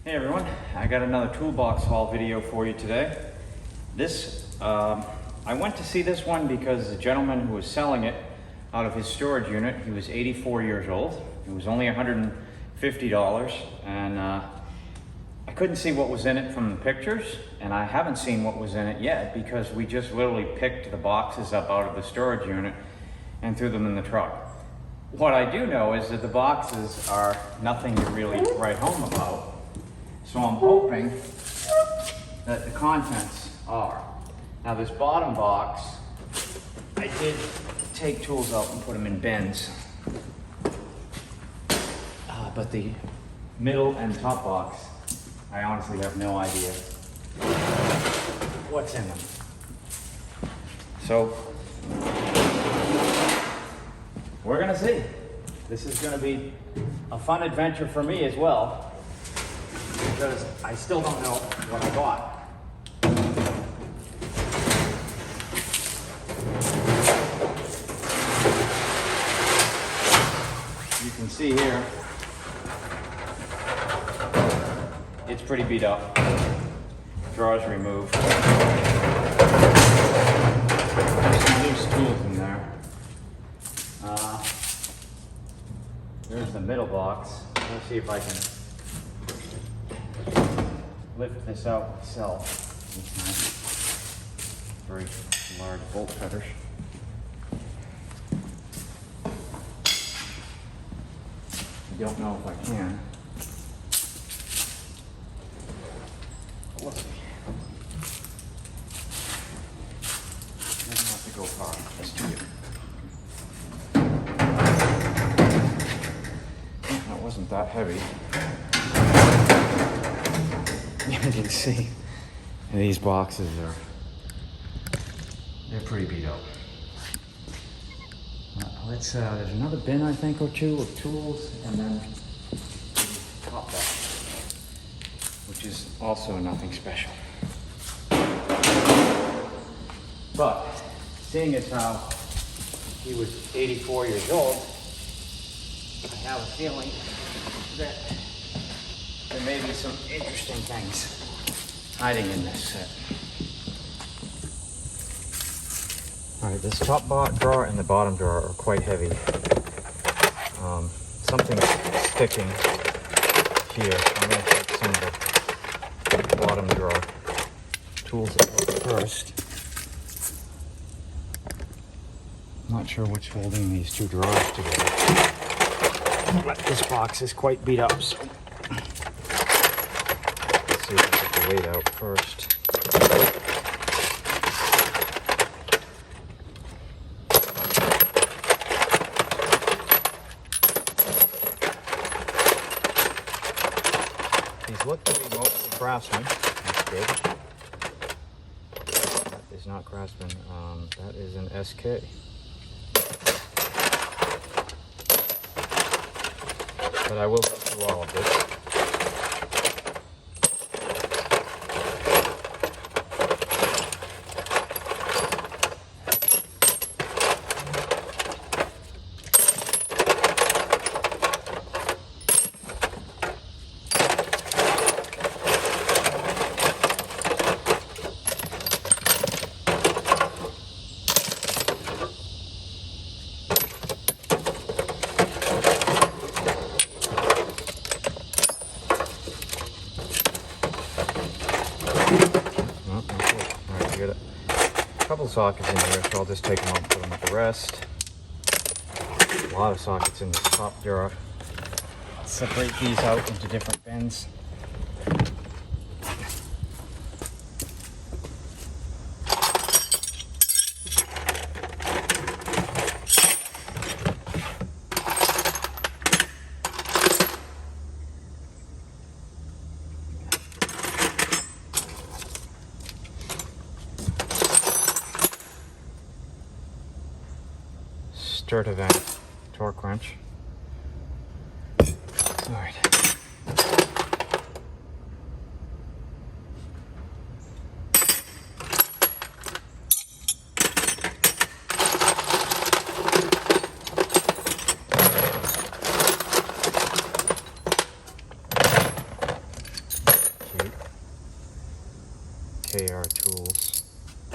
Hey everyone, I got another Toolbox haul video for you today. I went to see this one because the gentleman who was selling it out of his storage unit, he was 84 years old. It was only $150 and I couldn't see what was in it from the pictures, and I haven't seen what was in it yet because we just literally picked the boxes up out of the storage unit and threw them in the truck. What I do know is that the boxes are nothing to really write home about. So I'm hoping that the contents are. Now this bottom box, I did take tools out and put them in bins. But the middle and top box, I honestly have no idea what's in them. So, we're gonna see. This is gonna be a fun adventure for me as well, because I still don't know what I bought. You can see here, it's pretty beat up. Drawers removed. There's some loose tools in there. There's the middle box. Let's see if I can lift this out myself. It's nice. Very large bolt cutters. I don't know if I can. Let's see. I don't have to go far. Let's do it. That wasn't that heavy. You can see these boxes they're pretty beat up. There's another bin I think or two of tools, and then the top box, which is also nothing special. But seeing as how he was 84 years old, I have a feeling that there may be some interesting things hiding in this set. All right, this top drawer and the bottom drawer are quite heavy. Something's sticking here. I'm going to take some of the bottom drawer tools out first. I'm not sure what's holding these two drawers together. But this box is quite beat up, so let's see if I get the weight out first. These look to be mostly Craftsman. That's good. That is not Craftsman. That is an SK. But I will go through all of this. Couple sockets in here, so I'll just take them out and put them with the rest. A lot of sockets in this top drawer. Separate these out into different bins. Sturt event torque wrench. All right. KR Tools. I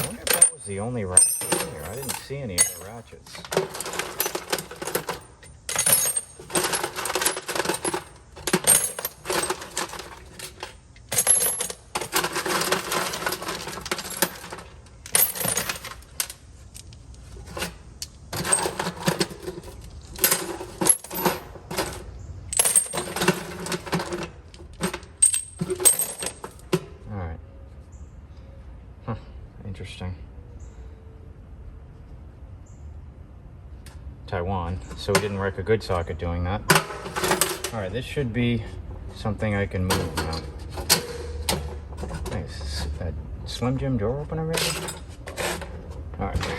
wonder if that was the only ratchet in here. I didn't see any other ratchets. Interesting. Taiwan, so we didn't wreck a good socket doing that. All right, this should be something I can move now. Nice. That Slim Jim door opener maybe? All right. Let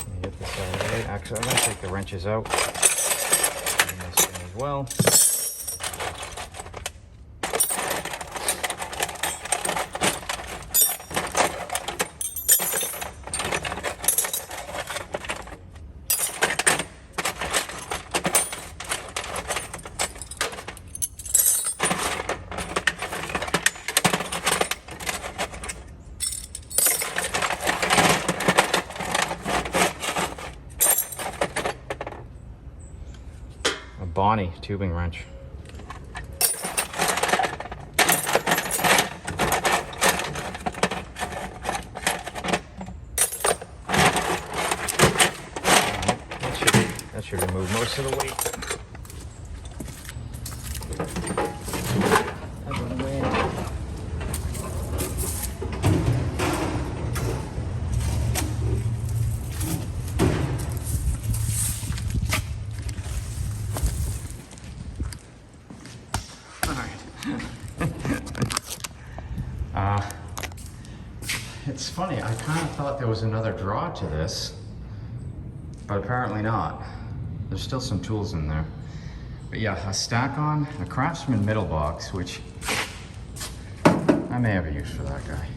me get this out of the way. Actually, I'm gonna take the wrenches out. And this thing as well. Bonnie tubing wrench. That should remove most of the weight. It's funny, I kind of thought there was another drawer to this, but apparently not. There's still some tools in there. But yeah, a stack on, a Craftsman middle box, which I may have a use for that guy.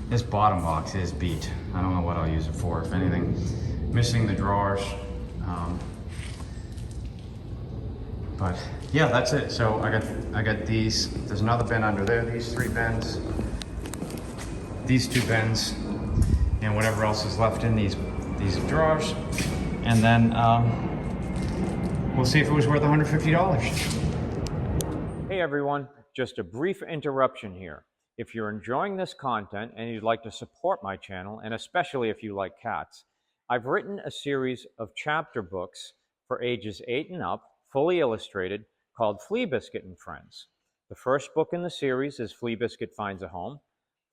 This bottom box is beat. I don't know what I'll use it for, if anything. Missing the drawers. But yeah, that's it. So I got these. There's another bin under there, these 3 bins. These 2 bins, and whatever else is left in these drawers, and then we'll see if it was worth $150. Hey everyone, just a brief interruption here. If you're enjoying this content and you'd like to support my channel, and especially if you like cats, I've written a series of chapter books for ages 8 and up, fully illustrated, called Flea Biscuit and Friends. The first book in the series is Flea Biscuit Finds a Home,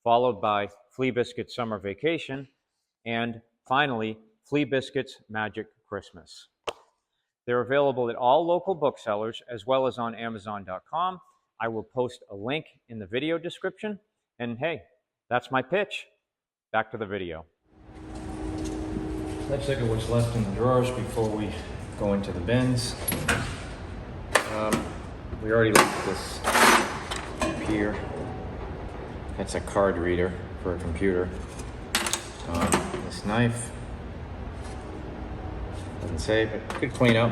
followed by Flea Biscuit Summer Vacation, and finally, Flea Biscuit's Magic Christmas. They're available at all local booksellers as well as on Amazon.com. I will post a link in the video description. And hey, that's my pitch. Back to the video. Let's look at what's left in the drawers before we go into the bins. We already looked at this up here. That's a card reader for a computer. This knife, doesn't say, but good clean up.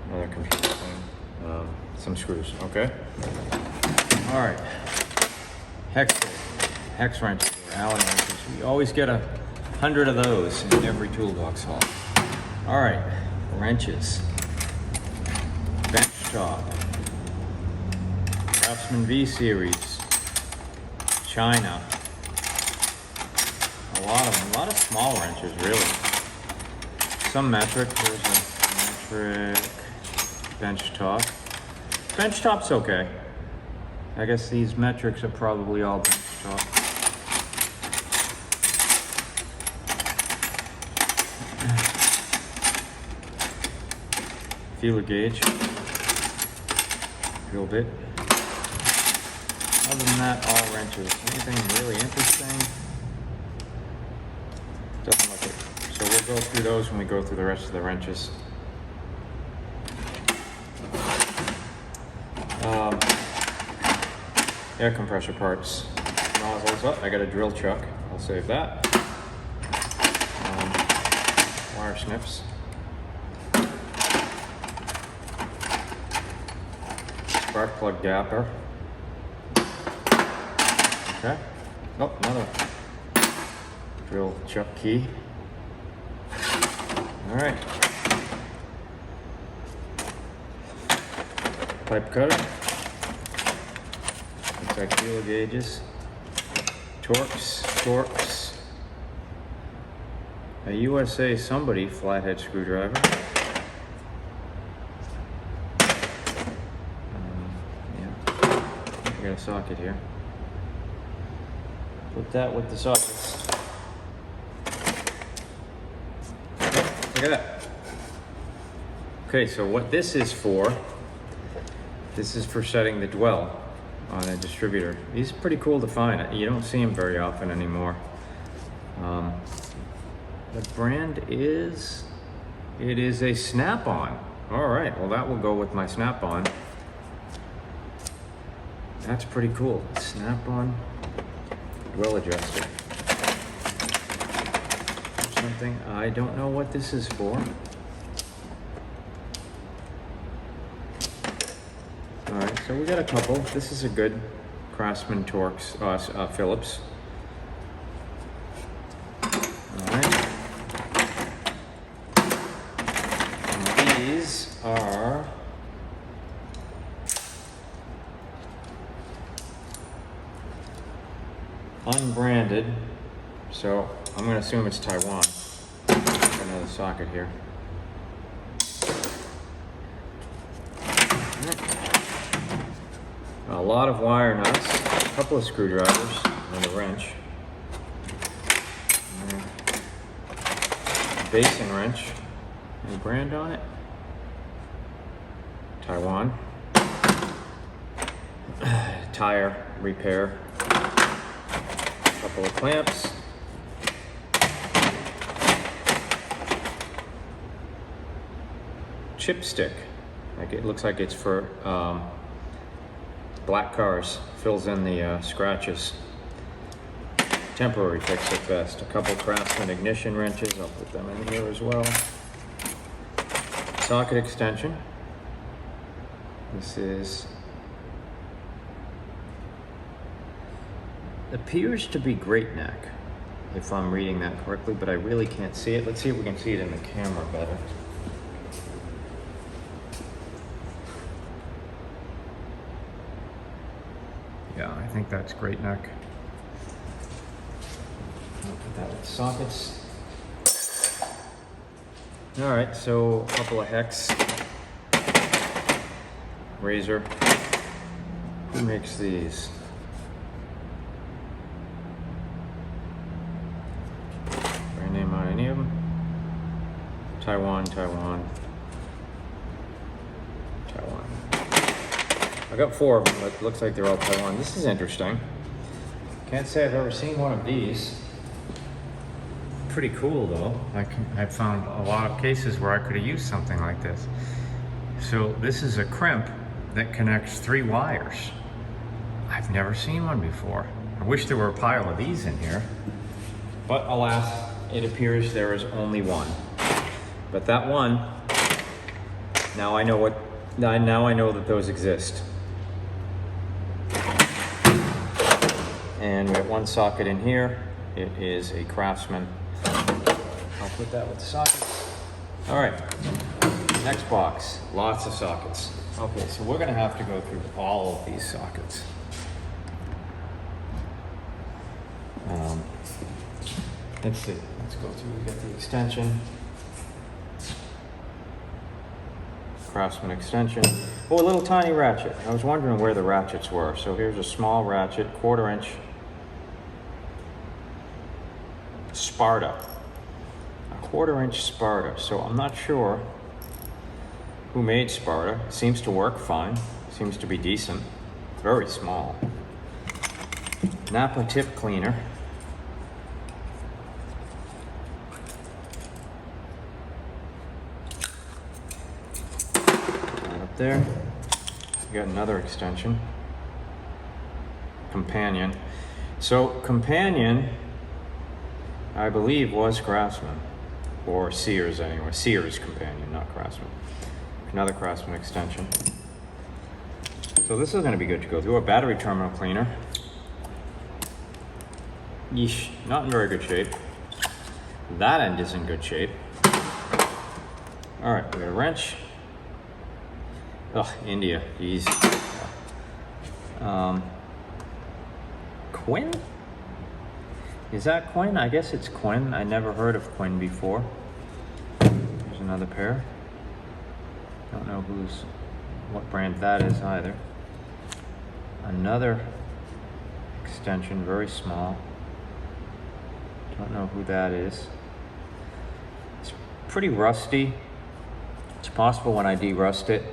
Another computer thing. Some screws, okay? All right, hex wrenches or Allen wrenches. We always get 100 of those in every toolbox haul. All right, wrenches, bench top, Craftsman V series, China. A lot of small wrenches, really. Some metric. There's a metric bench top. Bench top's okay. I guess these metrics are probably all bench top. Feeler gauge. Drill bit. Other than that, all wrenches. Anything really interesting? Doesn't look it. So we'll go through those when we go through the rest of the wrenches. Air compressor parts. Nozzles up. I got a drill chuck. I'll save that. wire snips. Spark plug gapper. Okay. Oh, another drill chuck key. All right. Pipe cutter. Looks like feeler gauges. Torques. A USA somebody flathead screwdriver. Yeah. I got a socket here. Put that with the sockets. Look at that. Okay, so what this is for setting the dwell on a distributor. These are pretty cool to find. You don't see them very often anymore. The brand is, it is a Snap-on. All right, well that will go with my Snap-on. That's pretty cool. Snap-on dwell adjuster. Something, I don't know what this is for. All right, so we got a couple. This is a good Craftsman Torx Phillips. All right. And these are unbranded, so I'm going to assume it's Taiwan. Got another socket here. A lot of wire nuts, a couple of screwdrivers, and a wrench. Basin wrench. Any brand on it? Taiwan. Tire repair. Couple of clamps. Chipstick. Like it looks like it's for black cars. Fills in the scratches. Temporary fix at best. A couple Craftsman ignition wrenches. I'll put them in here as well. Socket extension. This is appears to be great neck, if I'm reading that correctly, but I really can't see it. Let's see if we can see it in the camera better. Yeah, I think that's great neck. I'll put that with sockets. All right, so a couple of hex. Razor. Who makes these? Brand name on any of them? Taiwan. I got 4 of them, but it looks like they're all Taiwan. This is interesting. Can't say I've ever seen one of these. Pretty cool though. I've found a lot of cases where I could have used something like this. So this is a crimp that connects 3 wires. I've never seen one before. I wish there were a pile of these in here, but alas, it appears there is only one. But that one, now I know that those exist. And we have one socket in here. It is a Craftsman. I'll put that with the sockets. All right, next box, lots of sockets. Okay, so we're gonna have to go through all of these sockets. Let's see, let's go through, we got the extension. Craftsman extension. Oh, a little tiny ratchet. I was wondering where the ratchets were. So here's a small ratchet, 1/4 inch Sparta. A 1/4 inch Sparta. So I'm not sure who made Sparta. Seems to work fine. Seems to be decent. Very small. Napa tip cleaner. There, you got another extension. Companion. So Companion, I believe, was Craftsman. or Sears anyway. Sears companion, not Craftsman. Another Craftsman extension. So this is going to be good to go through. A battery terminal cleaner. Yeesh, not in very good shape. That end is in good shape. All right, we got a wrench. Oh, India, geez. Quinn? Is that Quinn? I guess it's Quinn. I never heard of Quinn before. There's another pair. Don't know what brand that is either. Another extension, very small. Don't know who that is. It's pretty rusty. It's possible when I derust it,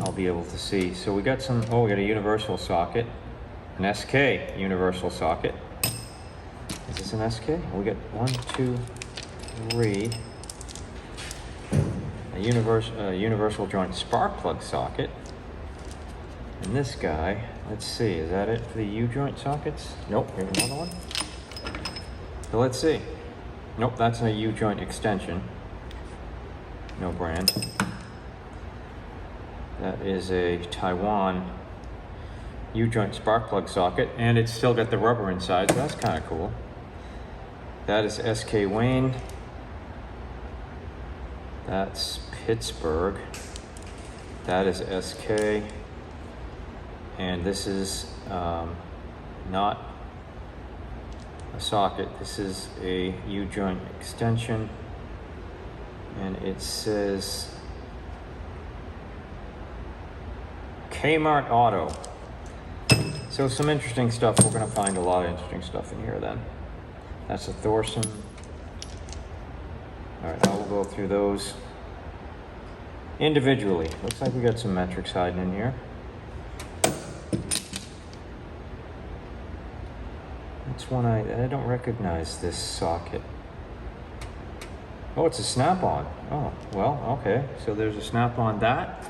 I'll be able to see. So we got some, we got a universal socket, an SK universal socket. Is this an SK? We got 1, 2, 3. A universal joint spark plug socket. And this guy, let's see, is that it for the U-joint sockets? Nope, here's another one. So let's see. Nope, that's a U-joint extension. No brand. That is a Taiwan U-joint spark plug socket, and it's still got the rubber inside, so that's kind of cool. That is SK Wayne. That's Pittsburgh. That is SK. And this is not a socket. This is a U-joint extension. And it says Kmart Auto. So some interesting stuff. We're going to find a lot of interesting stuff in here then. That's a Thorson. All right, I will go through those individually. Looks like we got some metrics hiding in here. That's one I don't recognize this socket. Oh, it's a snap-on. Oh, well, okay. So there's a snap-on that.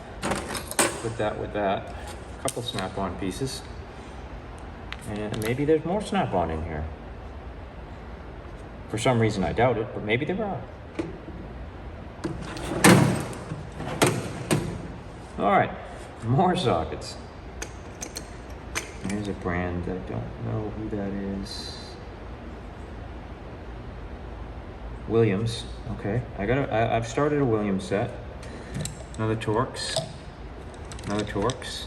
Put that with that. A couple snap-on pieces. And maybe there's more snap-on in here. For some reason I doubt it, but maybe there are. All right, more sockets. Here's a brand, I don't know who that is. Williams, okay. I've started a Williams set. Another Torx. Another Torx.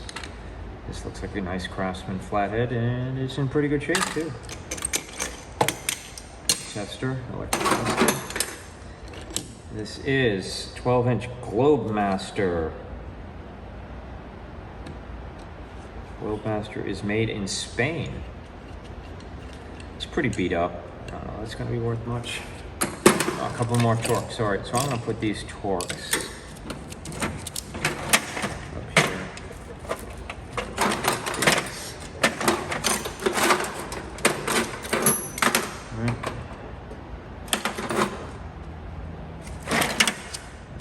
This looks like a nice Craftsman flathead, and it's in pretty good shape too. Chester, electric Chester. This is 12-inch Globemaster. Globemaster is made in Spain. It's pretty beat up. I don't know, it's gonna be worth much. Oh, a couple more Torx. All right, so I'm gonna put these Torx up here.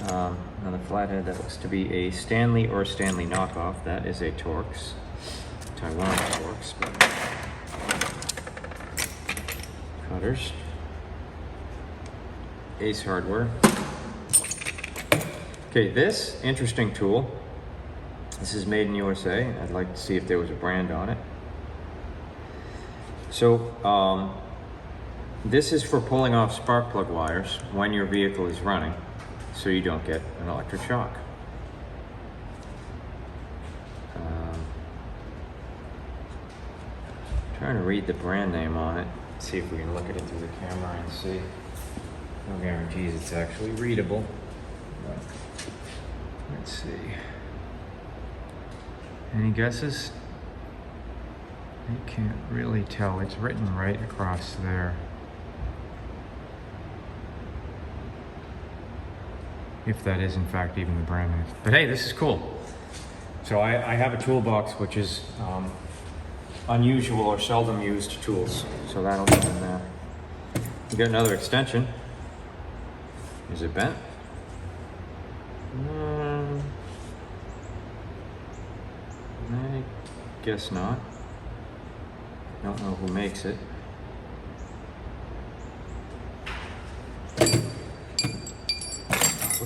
All right. Another flathead that looks to be a Stanley or Stanley knockoff. That is a Torx. Taiwan Torx, but cutters. Ace Hardware. Okay, this interesting tool. This is made in USA. I'd like to see if there was a brand on it. So, this is for pulling off spark plug wires when your vehicle is running, so you don't get an electric shock. Trying to read the brand name on it. See if we can look at it through the camera and see. No guarantees it's actually readable. But let's see. Any guesses? You can't really tell. It's written right across there. If that is in fact even the brand name. But hey, this is cool. So I have a toolbox which is unusual or seldom used tools. So that'll go in there. We got another extension. Is it bent? I guess not. Don't know who makes it.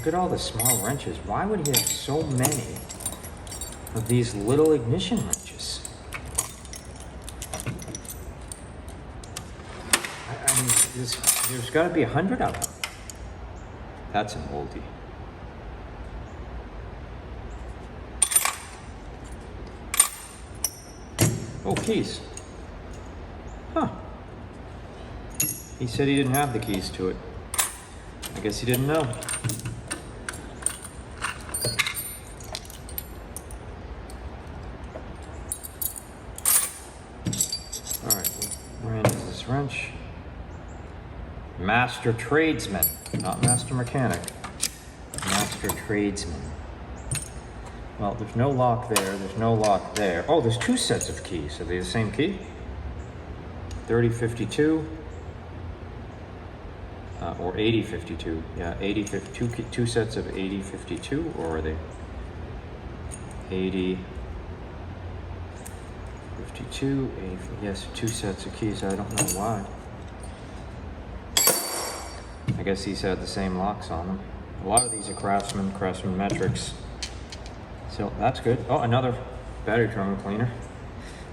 Look at all the small wrenches. Why would he have so many of these little ignition wrenches? I mean, there's got to be 100 of them. That's an oldie. Oh, keys. Huh. He said he didn't have the keys to it. I guess he didn't know. Alright, what brand is this wrench? Master Tradesman, not Master Mechanic. Master Tradesman. Well, there's no lock there, there's no lock there. Oh, there's two sets of keys. Are they the same key? 3052 or 8052. Yeah, 8052, two sets of 8052, or are they 8052, 80, yes, two sets of keys. I don't know why. I guess these had the same locks on them. A lot of these are Craftsman Metrics. So that's good. Oh, another battery terminal cleaner.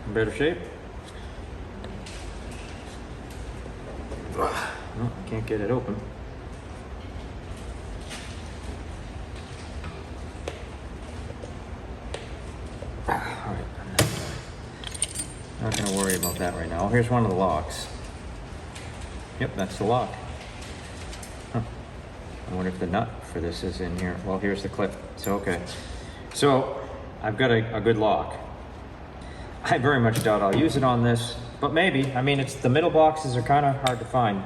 In better shape. Oh, I can't get it open. All right. Not gonna worry about that right now. Here's one of the locks. Yep, that's the lock. Huh. I wonder if the nut for this is in here. Well, here's the clip. So, okay. So, I've got a good lock. I very much doubt I'll use it on this, but maybe. I mean, the middle boxes are kind of hard to find.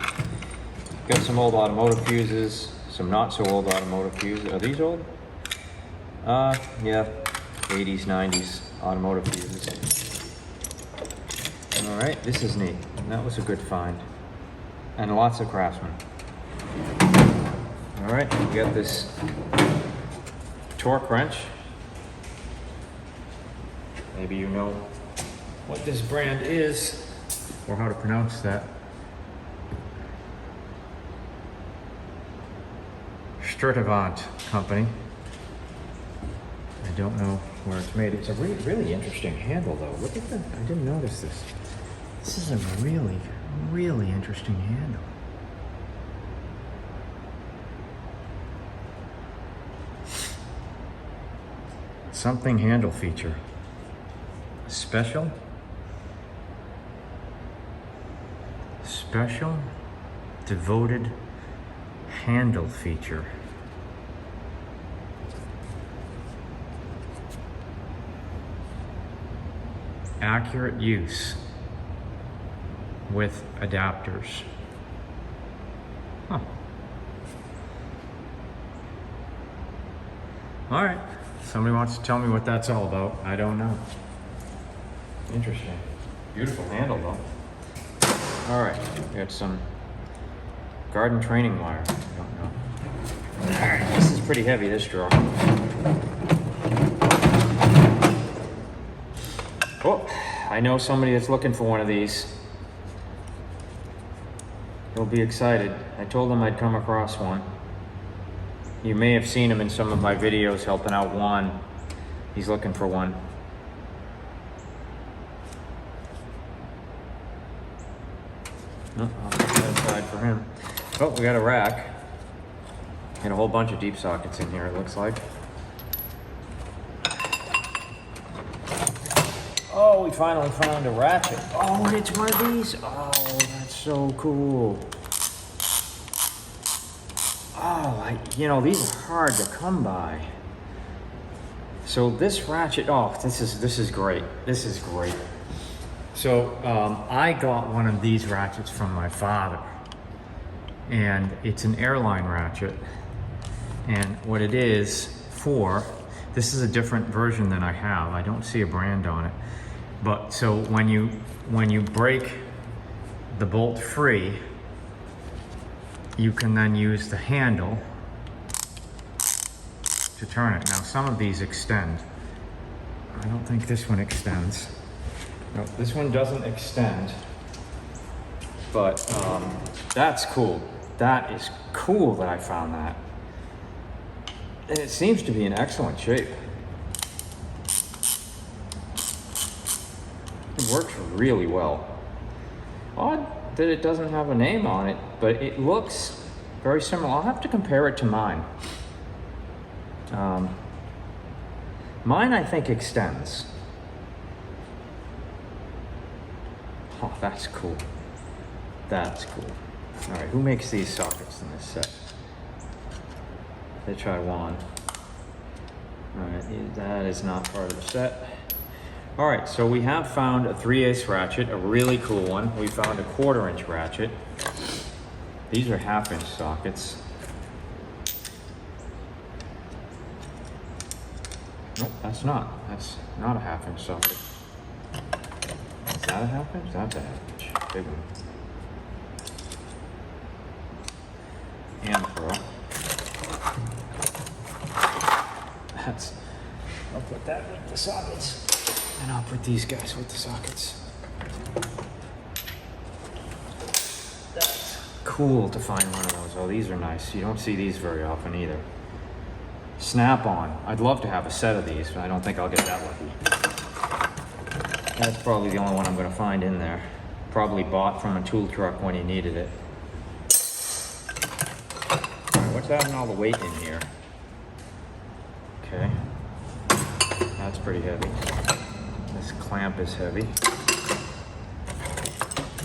Got some old automotive fuses, some not so old automotive fuses. Are these old? Yeah, 80s, 90s automotive fuses. All right, this is neat. That was a good find. And lots of Craftsman. All right, we got this torque wrench. Maybe you know what this brand is, or how to pronounce that. Sturdivant company. I don't know where it's made. It's a really interesting handle though. Look at that, I didn't notice this. This is a really interesting handle. Something handle feature. Special devoted handle feature. Accurate use with adapters. Huh. All right. Somebody wants to tell me what that's all about. I don't know. Interesting. Beautiful handle though. All right, got some garden training wire. I don't know. All right, this is pretty heavy, this drawer. Oh, I know somebody that's looking for one of these. He'll be excited. I told him I'd come across one. You may have seen him in some of my videos helping out Juan. He's looking for one. No, I'll put that aside for him. Oh, we got a rack. And a whole bunch of deep sockets in here, it looks like. Oh, we finally found a ratchet. Oh, and it's one of these. Oh, that's so cool. Oh, you know, these are hard to come by. So this ratchet, oh, this is great. This is great. So I got one of these ratchets from my father, and it's an airline ratchet. And what it is for, this is a different version than I have. I don't see a brand on it. But so when you break the bolt free, you can then use the handle to turn it. Now some of these extend. I don't think this one extends. No, this one doesn't extend, but that's cool. That is cool that I found that. And it seems to be in excellent shape. It works really well. Odd that it doesn't have a name on it, but it looks very similar. I'll have to compare it to mine. Mine, I think, extends. Oh, that's cool. That's cool. All right, who makes these sockets in this set? They try one. All right, that is not part of the set. All right, so we have found a 3/8 ratchet, a really cool one. We found a 1/4" ratchet. These are 1/2" sockets. Nope, that's not. That's not a 1/2" socket. Is that a 1/2"? That's a 1/2". Big one. And pearl. That's. I'll put that with the sockets. And I'll put these guys with the sockets. That's cool to find one of those. Oh, these are nice. You don't see these very often either. Snap-on. I'd love to have a set of these, but I don't think I'll get that lucky. That's probably the only one I'm going to find in there. Probably bought from a tool truck when he needed it. All right, what's having all the weight in here? Okay. That's pretty heavy. This clamp is heavy.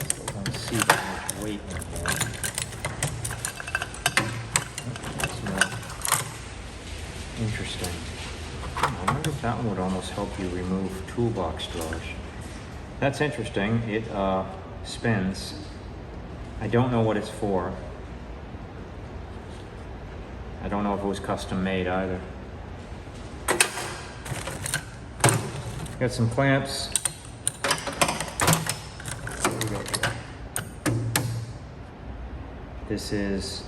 Still don't see that much weight in here. That's more interesting. I wonder if that one would almost help you remove toolbox drawers. That's interesting. It spins. I don't know what it's for. I don't know if it was custom made either. Got some clamps. What do we got here? This is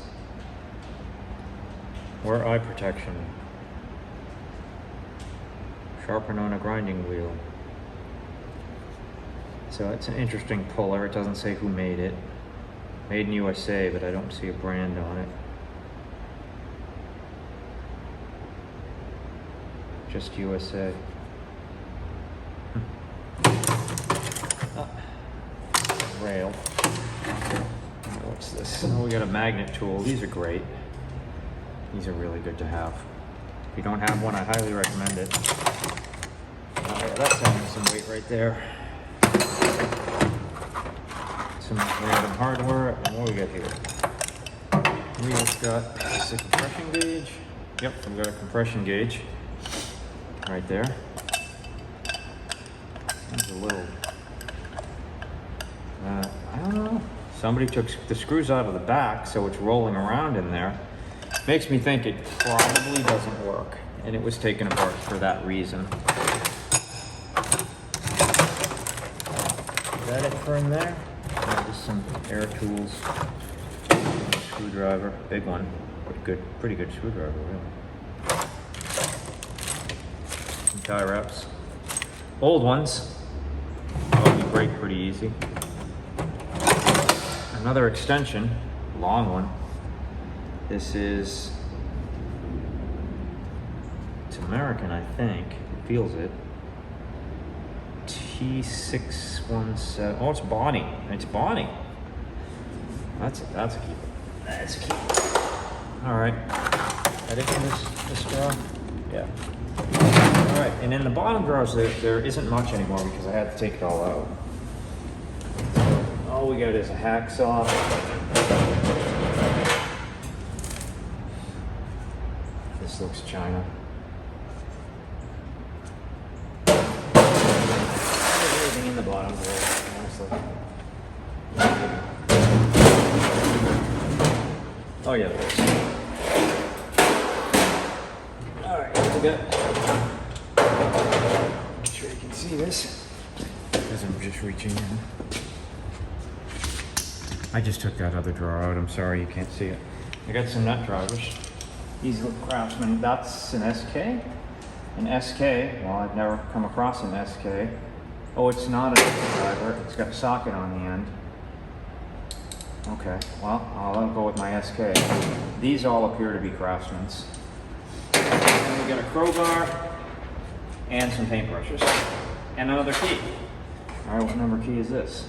wear eye protection. Sharpen on a grinding wheel. So it's an interesting puller. It doesn't say who made it. Made in USA, but I don't see a brand on it. Just USA. Rail. What's this? Oh, we got a magnet tool. These are great. These are really good to have. If you don't have one, I highly recommend it. Oh yeah, that's having some weight right there. Some random hardware. And what do we got here? We've got this is a compression gauge. Yep, we've got a compression gauge right there. There's a little. I don't know. Somebody took the screws out of the back, so it's rolling around in there. Makes me think it probably doesn't work, and it was taken apart for that reason. Is that it for in there? Yeah, just some air tools. Screwdriver, big one, but pretty good screwdriver, really. Some tie wraps, old ones. Probably break pretty easy. Another extension, long one. This is, it's American, I think. It feels it. T617. Oh, it's Bonnie. It's Bonnie. That's a keeper. That's a keeper. All right. That it for this drawer? Yeah. All right. And in the bottom drawers, there isn't much anymore because I had to take it all out. All we got is a hacksaw. This looks China. Everything in the bottom there, honestly. Oh yeah, there is. All right, what we got? Make sure you can see this, because I'm just reaching in. I just took that other drawer out. I'm sorry you can't see it. I got some nut drivers. These look Craftsman. That's an SK. An SK. Well, I've never come across an SK. Oh, it's not a nut driver. It's got a socket on the end. Okay. Well, I'll go with my SK. These all appear to be Craftsman's. we got a crowbar and some paintbrushes and another key. All right, what number key is this?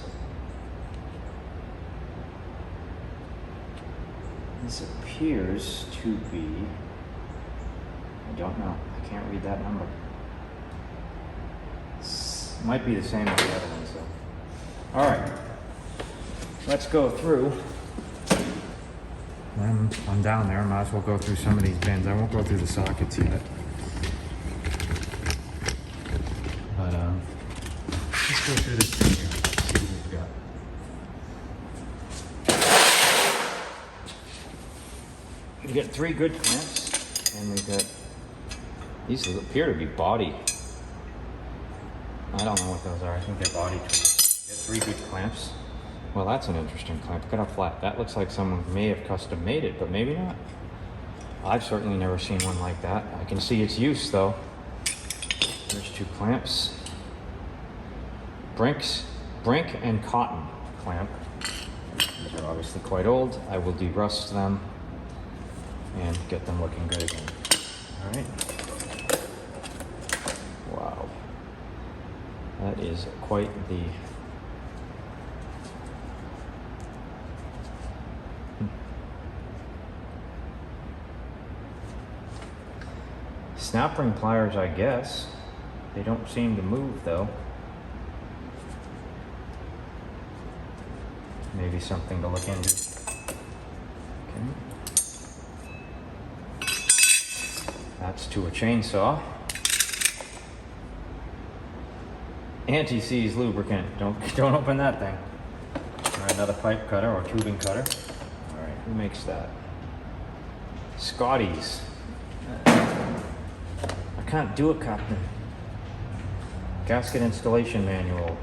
This appears to be, I don't know, I can't read that number. Might be the same as the other one, so. All right, let's go through. I'm down there, might as well go through some of these bins. I won't go through the sockets yet. But let's go through this thing here, see what we've got. We've got 3 good clamps, and we've got, these appear to be body. I don't know what those are, I think they're body tools. We've got 3 good clamps. Well, that's an interesting clamp. Look at how flat. That looks like someone may have custom made it, but maybe not. I've certainly never seen one like that. I can see its use though. There's 2 clamps. Brink and cotton clamp. These are obviously quite old. I will derust them and get them looking good again. All right. Wow. That is quite the snap ring pliers, I guess. They don't seem to move though. Maybe something to look into. Okay. That's to a chainsaw. Anti-seize lubricant. Don't open that thing. All right, another pipe cutter or tubing cutter. All right, who makes that? Scotty's. I can't do it, Captain. Gasket installation manual.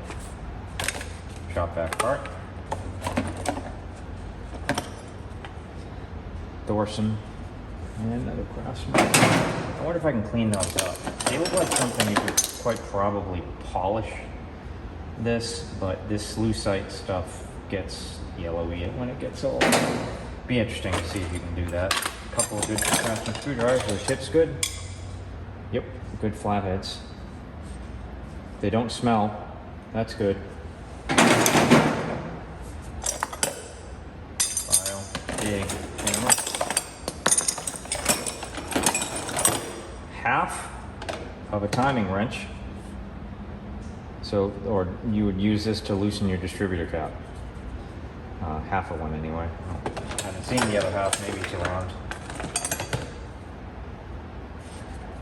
Shop vac part. Thorson. And another Craftsman. I wonder if I can clean those up. They look like something you could quite probably polish this, but this lucite stuff gets yellowy when it gets old. Be interesting to see if you can do that. A couple of good Craftsman screwdrivers. Are the tips good? Yep, good flatheads. They don't smell. That's good. File, big hammer. Half of a timing wrench. So, or you would use this to loosen your distributor cap. Half of one anyway. I haven't seen the other half, maybe it's around.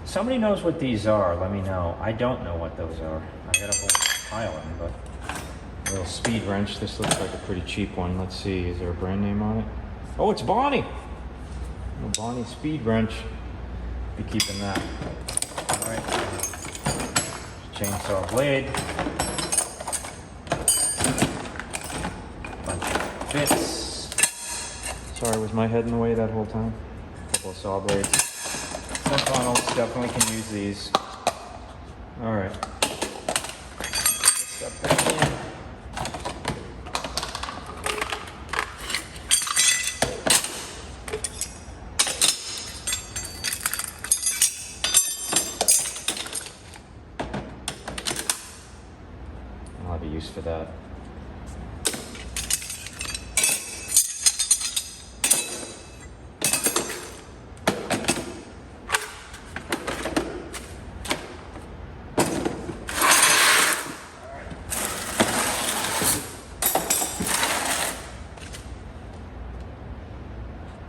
Somebody knows what these are, let me know. I don't know what those are. I got a whole pile of them, but a little speed wrench. This looks like a pretty cheap one. Let's see, is there a brand name on it? Oh, it's Bonnie. A Bonnie speed wrench. Be keeping that. All right. Chainsaw blade. Bunch of bits. Sorry, was my head in the way that whole time? A couple of saw blades. Some funnels, definitely can use these. All right. Stuff back in. I'll have a use for that.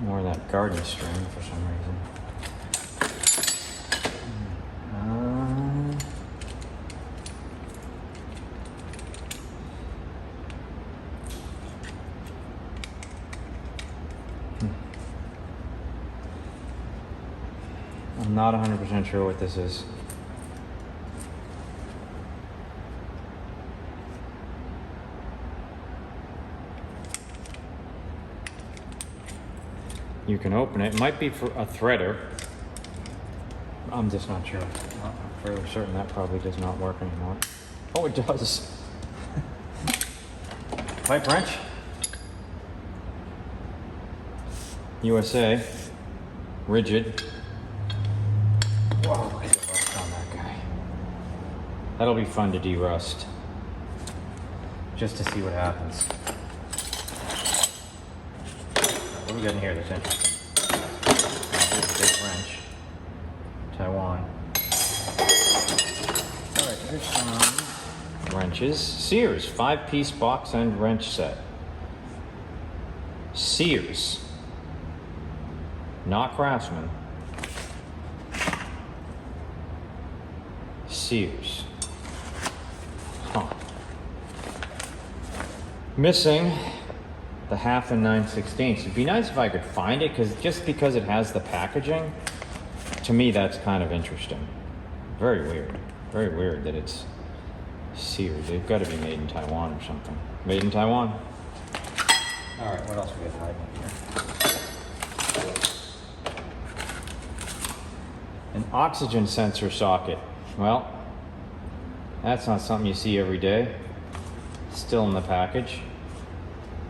More of that garden string for some reason. I'm not 100% sure what this is. You can open it. It might be for a threader. I'm just not sure. I'm fairly certain that probably does not work anymore. Oh, it does. Pipe wrench. USA. Rigid. Whoa, look at the rust on that guy. That'll be fun to de-rust. Just to see what happens. What do we got in here that's interesting? Here's a big wrench. Taiwan. Alright, here's some wrenches. Sears, 5-piece box end wrench set. Sears. Not Craftsman. Sears. Huh. Missing the 1/2 and 9/16. It'd be nice if I could find it, because it has the packaging. To me, that's kind of interesting. Very weird. Very weird that it's Sears. They've got to be made in Taiwan or something. Made in Taiwan. All right, what else we got hiding here? An oxygen sensor socket. Well, that's not something you see every day. Still in the package.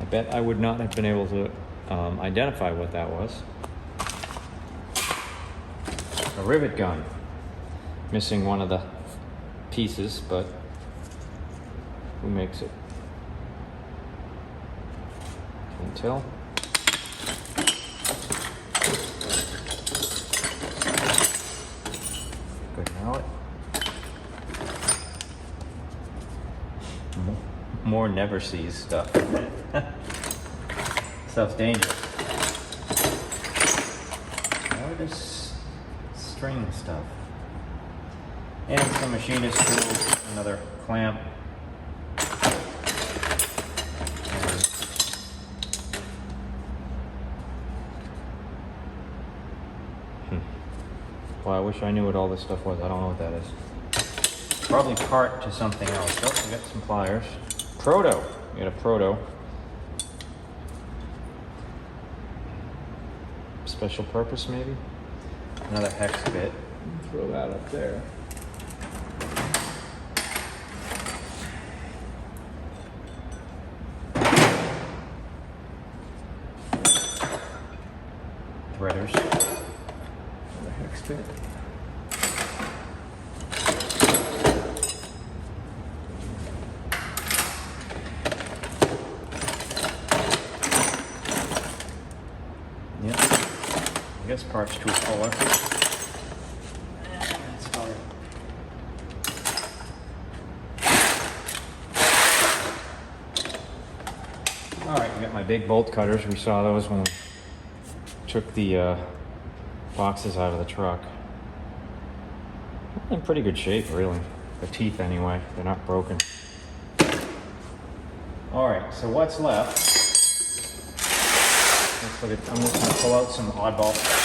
I bet I would not have been able to identify what that was. A rivet gun. Missing one of the pieces, but who makes it? Can't tell. Good mallet. More never sees stuff. Stuff's dangerous. More this string stuff. And some machinist tools, another clamp. Well, I wish I knew what all this stuff was. I don't know what that is. Probably part to something else. Oh, we got some pliers. Proto. We got a proto. Special purpose, maybe? Another hex bit. Throw that up there. Threaders. Another hex bit. Yep. I guess parts to a puller. That's about it. Alright, we got my big bolt cutters. We saw those when we took the boxes out of the truck. In pretty good shape, really. The teeth, anyway. They're not broken. Alright, so what's left? Let's look at, I'm just going to pull out some oddball stuff.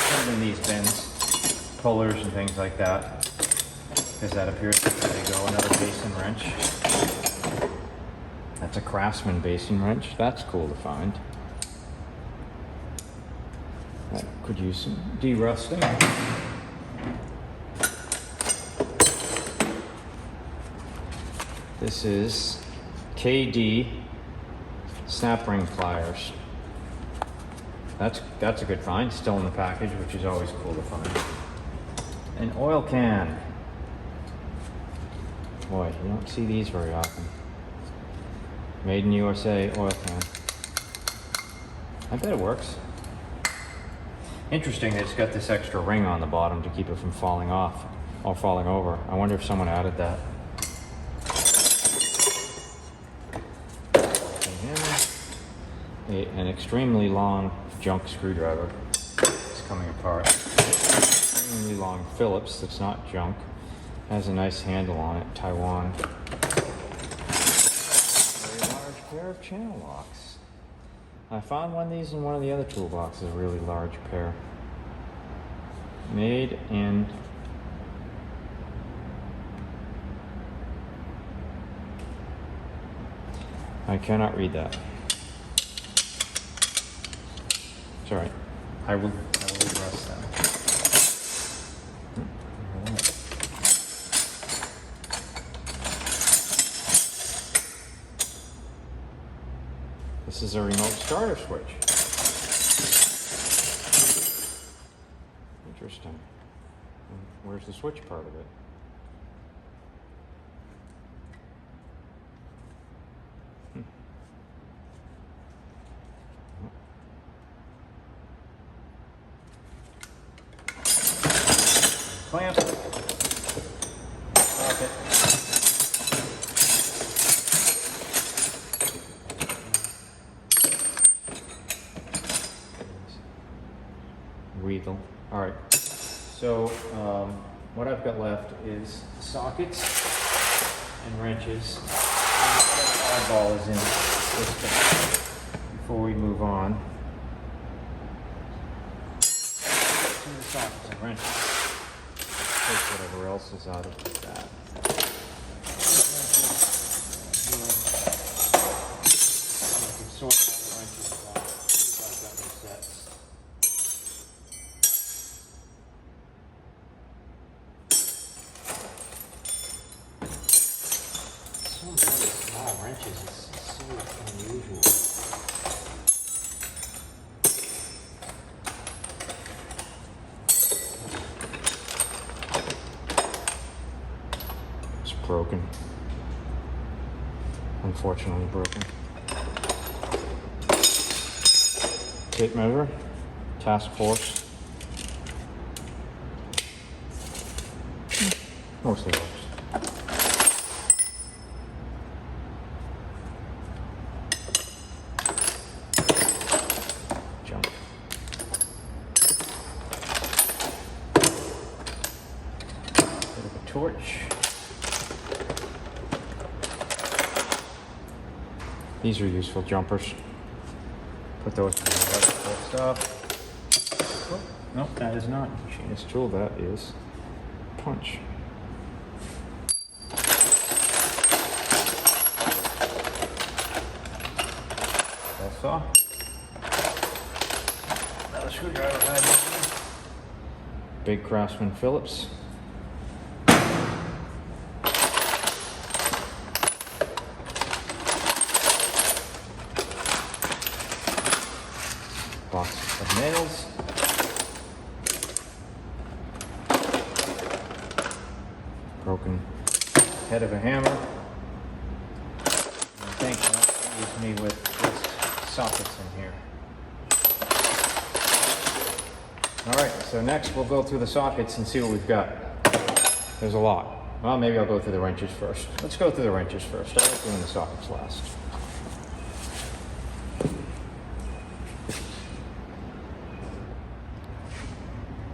Put them in these bins. Pullers and things like that. Because that appears to be ready to go. Another basin wrench. That's a Craftsman basin wrench. That's cool to find. That could use some de-rusting. This is KD snap ring pliers. That's a good find, still in the package, which is always cool to find. An oil can. Boy, you don't see these very often. Made in USA oil can. I bet it works. Interesting that it's got this extra ring on the bottom to keep it from falling off or falling over. I wonder if someone added that. An extremely long junk screwdriver. It's coming apart. Extremely long Phillips that's not junk. Has a nice handle on it. Taiwan. Very large pair of channel locks. I found one of these in one of the other toolboxes, a really large pair. Made in I cannot read that. It's alright. I will address them. This is a remote starter switch. Interesting. Where's the switch part of it? Clamp. Socket. Wheel. All right. So what I've got left is sockets and wrenches. And oddball is in this thing. Before we move on to the sockets and wrenches. Take whatever else is out of that. I can sort all the wrenches out. See if I've got no sets. So many small wrenches, it's so unusual. It's broken. Unfortunately broken. Tape measure, task force. Mostly works. Jump. Bit of a torch. These are useful jumpers. Put those in the electrical stuff. Oh, nope, that is not machinist tool, that is punch. That's all. Another screwdriver head. Big Craftsman Phillips. Box of nails. Broken head of a hammer. And I think that leaves me with just sockets in here. Alright, so next we'll go through the sockets and see what we've got. There's a lot. Well, maybe I'll go through the wrenches first. Let's go through the wrenches first. I like doing the sockets last.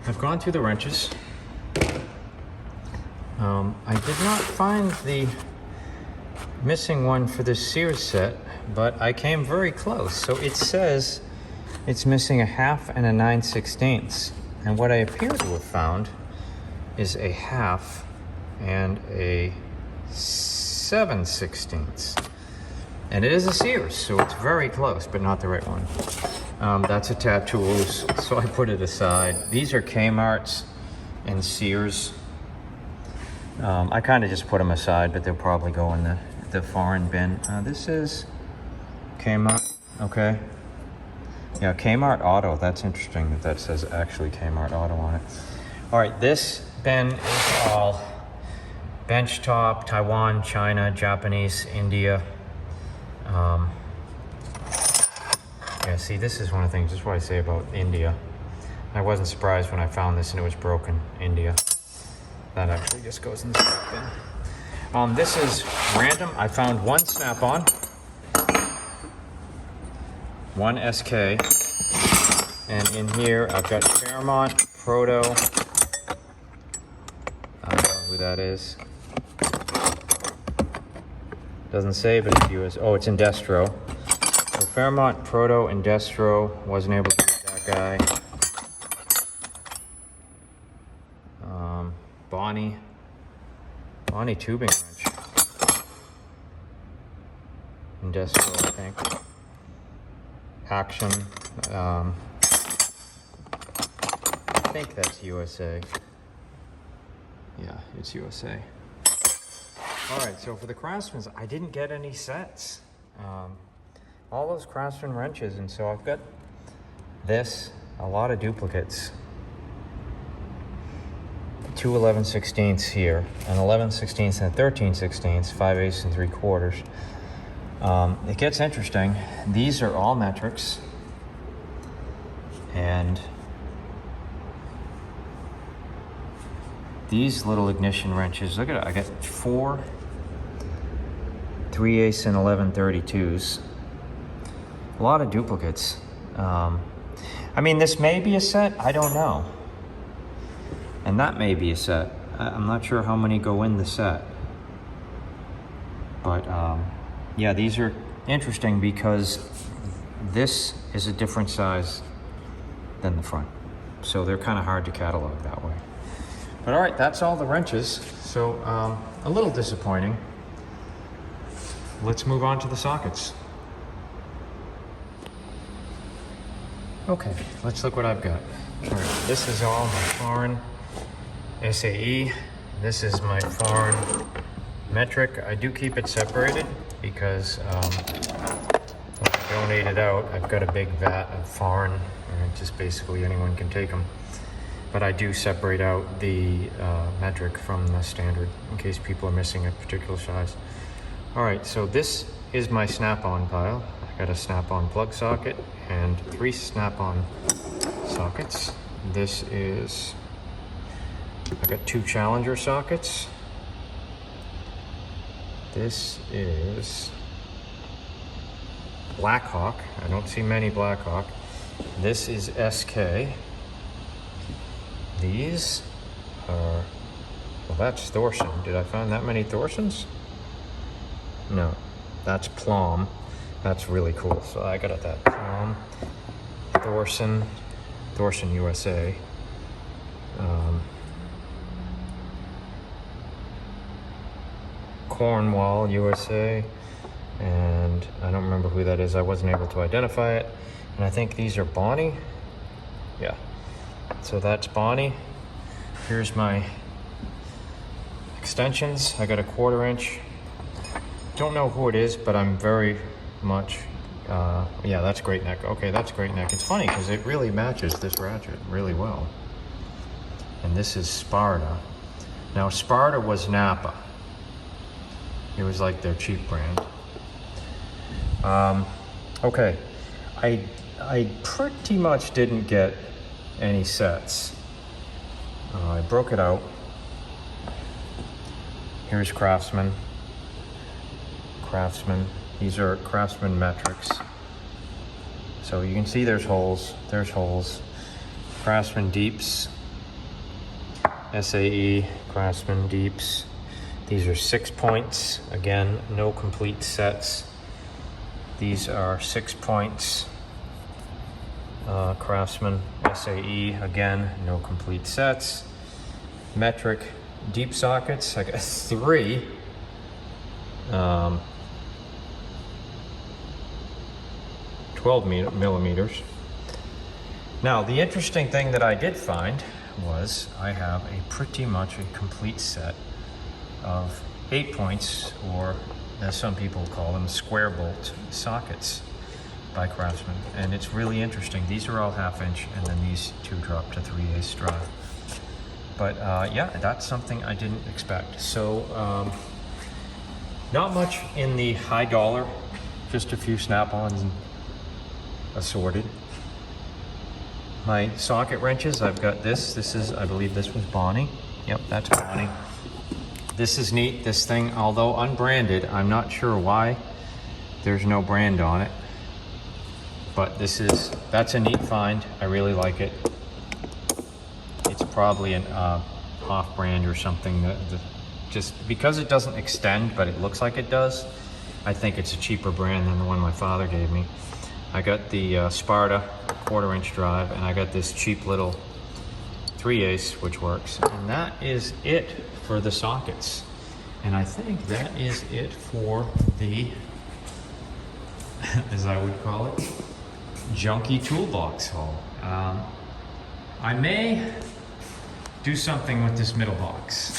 I've gone through the wrenches. I did not find the missing one for the Sears set, but I came very close. So it says it's missing a 1/2 and a 9/16. And what I appear to have found is a 1/2 and a 7/16. And it is a Sears, so it's very close, but not the right one. That's a Tattoos, so I put it aside. These are Kmart's and Sears. I kind of just put them aside, but they'll probably go in the foreign bin. This is Kmart, okay. Yeah, Kmart Auto, that's interesting that says actually Kmart Auto on it. All right, this bin is all benchtop, Taiwan, China, Japanese, India. Yeah, see, this is one of the things, this is what I say about India. I wasn't surprised when I found this and it was broken, India. That actually just goes in the scrap bin. This is random. I found one Snap-on, one SK, and in here I've got Fairmont, Proto, I don't know who that is. Doesn't say, but it's US. Oh, it's Indestro. So Fairmont, Proto, Indestro. Wasn't able to get that guy. Bonnie tubing wrench. Indestro, I think. Action. I think that's USA. Yeah, it's USA. All right, so for the Craftsman, I didn't get any sets. All those Craftsman wrenches, and so I've got this, a lot of duplicates. two 11/16 here, an 11/16 and a 13/16, 5/8 and 3/4. It gets interesting. These are all metrics, and these little ignition wrenches, look at it, I got 4 3/8 and 11/32s. A lot of duplicates. I mean, this may be a set, I don't know. And that may be a set. I'm not sure how many go in the set. But yeah, these are interesting because this is a different size than the front. So they're kind of hard to catalog that way. But all right, that's all the wrenches. So a little disappointing. Let's move on to the sockets. Okay, let's look what I've got. All right, this is all my foreign SAE. This is my foreign metric. I do keep it separated because when I donate it out, I've got a big vat of foreign, and just basically anyone can take them. But I do separate out the metric from the standard in case people are missing a particular size. All right, so this is my snap-on pile. I got a snap-on plug socket and 3 snap-on sockets. This is, I got 2 Challenger sockets. This is Blackhawk. I don't see many Blackhawk. This is SK. These are, well, that's Thorson. Did I find that many Thorsons? No, that's Plum. That's really cool. So I got that Plum, Thorson USA. Cornwall USA, and I don't remember who that is. I wasn't able to identify it. And I think these are Bonnie. Yeah. So that's Bonnie. Here's my extensions. I got a 1/4 inch. Don't know who it is, but I'm very much, yeah, that's Great Neck. Okay, that's Great Neck. It's funny because it really matches this ratchet really well. And this is Sparta. Now Sparta was Napa. It was like their cheap brand. Okay, I pretty much didn't get any sets. I broke it out. Here's Craftsman. These are Craftsman metrics. So you can see there's holes. Craftsman deeps. SAE, Craftsman deeps. These are 6 points. Again, no complete sets. These are 6 points. Craftsman SAE, again, no complete sets. Metric deep sockets, I got 3. 12 millimeters. Now, the interesting thing that I did find was I have pretty much a complete set of 8 points, or as some people call them, square bolt sockets by Craftsman. And it's really interesting. These are all 1/2 inch, and then these 2 drop to 3/8 drive. But yeah, that's something I didn't expect. So not much in the high dollar, just a few snap-ons assorted. My socket wrenches, I've got this is, I believe this was Bonnie. Yep, that's Bonnie. This is neat. This thing, although unbranded, I'm not sure why there's no brand on it. But that's a neat find. I really like it. It's probably an off-brand or something. Just because it doesn't extend, but it looks like it does, I think it's a cheaper brand than the one my father gave me. I got the Sparta 1/4 inch drive, and I got this cheap little 3/8, which works. And that is it for the sockets. And I think that is it for the, as I would call it, junky toolbox haul. I may do something with this middle box.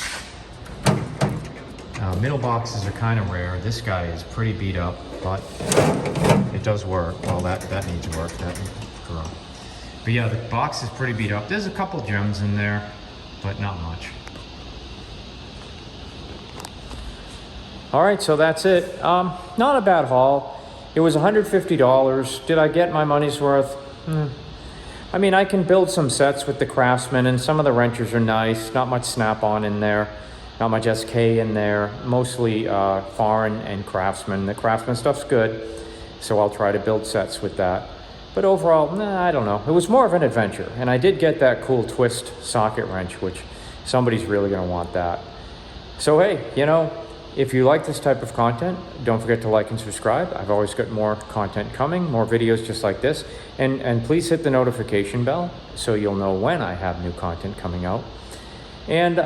Middle boxes are kind of rare. This guy is pretty beat up, but it does work. Well, that needs work. That needs to grow. But yeah, the box is pretty beat up. There's a couple gems in there. but not much. All right, so that's it. Not a bad haul. It was $150. Did I get my money's worth? I mean, I can build some sets with the Craftsman, and some of the wrenches are nice. Not much Snap-on in there, not much SK in there. Mostly foreign and Craftsman. The Craftsman stuff's good, so I'll try to build sets with that. But overall, nah, I don't know. It was more of an adventure, and I did get that cool twist socket wrench, which somebody's really gonna want that. So hey, you know, if you like this type of content, don't forget to like and subscribe. I've always got more content coming, more videos just like this. And please hit the notification bell so you'll know when I have new content coming out. And,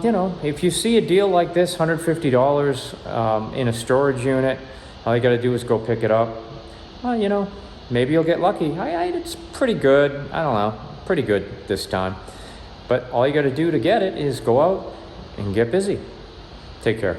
you know, if you see a deal like this, $150 in a storage unit, all you gotta do is go pick it up. Well, you know, maybe you'll get lucky. It's pretty good. I don't know, pretty good this time. But all you gotta do to get it is go out and get busy. Take care.